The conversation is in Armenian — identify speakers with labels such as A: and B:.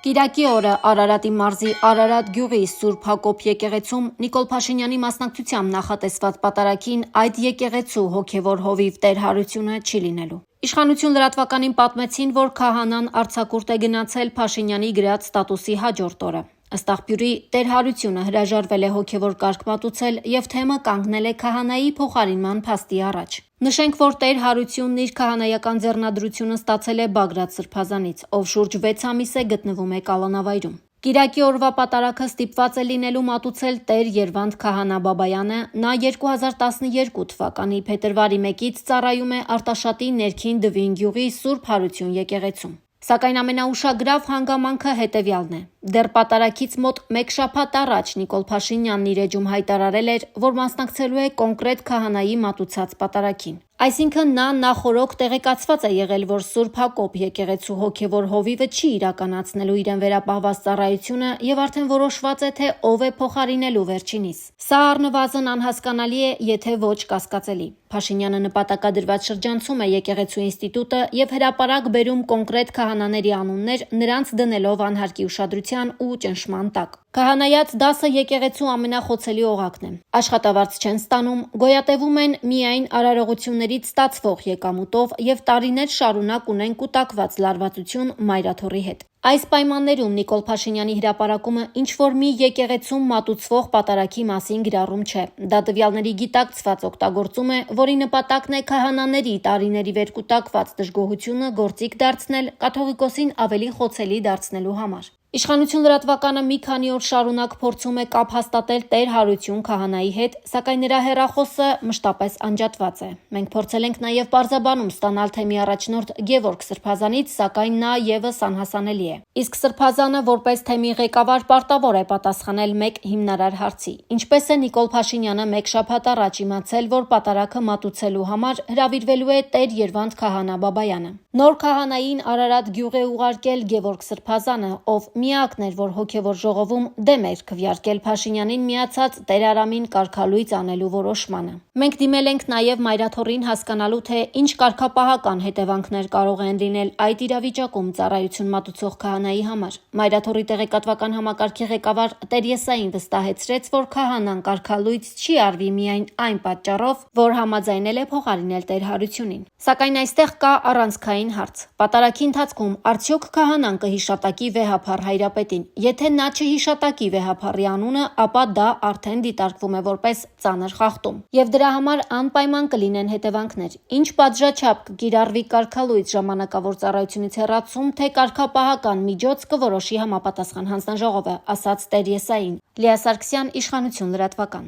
A: Կիրակի օրը Արարատի մարզի Արարատ գյուղի Սուրբ Հակոբ եկեղեցում Նիկոլ Փաշինյանի մասնակցությամբ նախատեսված պատարագին այդ եկեղեցու հոգևոր հովիվ Տեր հարությունը չի լինելու։ Իշխանություն լրատվականին պատմեցին, որ քահանան արձակուրդ է գնացել Փաշինյանի գրած ստատուսի հաջորդ օրը։ Ըստ աղբյուրի, Տեր հարությունը հրաժարվել է հոգևոր կարգ մատուցել եւ թեմը կանգնել է քահանայի փոխարինման փաստի առաջ։ Նշենք, որ Տեր հարությունն իր քահանայական ձեռնադրությունը ստացել է Բագրատ սրբազանից, ով շուրջ 6 ամիս է գտնվում է կալանավայրում։ Կիրակի օրվա պատարագը ստիպված է լինելու մատուցել Տեր Երվանդ Քահանա Բաբայանը, նա 2012 թվականի փետրվարի 1-ից ծառայում է Արտաշատի ներքին Դվին գյուղի Սուրբ Հարություն եկեղեցում։ Սակայն ամենաուշագրավ հանգամանքը հետևյալն է։ Դեռ պատարագից մոտ 1 շաբաթ առաջ Նիկոլ Փաշինյանն իր էջում հայտարարել էր, որ մասնակցելու է կոնկրետ քահանայի մատուցած պատարագին։ Այսինքն նա նախօրոք տեղեկացված է եղել, որ Սուրբ Հակոբ եկեղեցու հոգևոր հովիվը չի իրականացնելու իրեն վերապահված ծառայությունը եւ արդեն որոշված է, թե ով է փոխարինելու վերջինիս։ Սա առնվազն անհասկանալի է, եթե ոչ կասկածելի։ Փաշինյանը նպատակադրված շրջանցում է եկեղեցու ինստիտուտը եւ հրապարակ բերում կոնկրետ քահանաների անուններ, նրանց դնելով անհարկի ուշադրության ու ճնշման տակ։ Քահանայած դասը եկեղեցու ամենախոցելի օղակն է։ Աշխատավարձ չեն ստանում, գոյատևում են միայն արարողություններից ստացվող եկամուտով եւ տարիներ շարունակ ունեն կուտակված լարվածություն մայրաթոռի հետ։ Այս պայմաններում Նիկոլ Փաշինյանի հրապարակումը ինչ-որ մի եկեղեցում մատուցվող պատարագի մասին գրառում չէ։ Դա տվյալների գիտակցված օգտագործում է, որի նպատակն է քահանաների տարիների վեր կուտակված դժգոհությունը գործիք դարձնել, կաթողիկոսին ավելի խոցելի դարձնելու համար։ Իշխանություն լրատվականը մի քանի օր շարունակ փորձում է կապ հաստատել Տեր հարություն քահանայի հետ, սակայն նրա հեռախոսը մշտապես անջատված է։ Մենք փորձել ենք նաև պարզաբանում ստանալ թեմի առաջնորդ Գևորգ Սրբազանից, սակայն նա եւս անհասանելի է։ Իսկ Սրբազանը որպես թեմի ղեկավար պարտավոր է պատասխանել մեկ հիմնարար հարցի. ինչպես է Նիկոլ Փաշինյանը 1 շաբաթ առաջ իմացել, որ պատարագը մատուցելու համար հրավիրվելու է Տեր Երվանդ Քահանա Բաբայանը։ Նոր քահանային Արարատ գյուղ է ուղարկել Գևորգ Սրբազանը, ով միակն էր, որ հոգևոր ժողովում դեմ էր քվեարկել Փաշինյանին միացած Տեր Արամին կարգալույծ անելու որոշմանը։ Մենք դիմել ենք նաև մայրաթոռին հասկանալու, թե ինչ կարգապահական հետևանքներ կարող են լինել այդ իրավիճակում ծառայություն մատուցող քահանայի համար։ Մայրաթոռի տեղեկատվական համակարգի ղեկավար Տեր Եսային վստահեցրեց, որ քահանան կարգալույծ չի արվի միայն այն պատճառով, որ համաձայնել է փոխարինել Տեր հարությունին։ Սակայն այստեղ կա առանցքային հարց։ Պատարագի ընթացքում արդյոք քահանան կհիշատակի վեհափառ հայրապետին։ Եթե նա չհիշատակի վեհափառի անունը, ապա դա արդեն դիտարկվում է որպես ծանր խախտում։ Եվ դրա համար անպայման կլինեն հետևանքներ։ Ինչ պատժաչափ կկիրառվի կարգալույծ ժամանակավոր ծառայությունից հեռացում, թե կարգապահական միջոց կորոշի համապատասխան հանձնաժողովը, ասաց Տեր Եսային։ Լիա Սարգսյան, Իշխանություն լրատվական։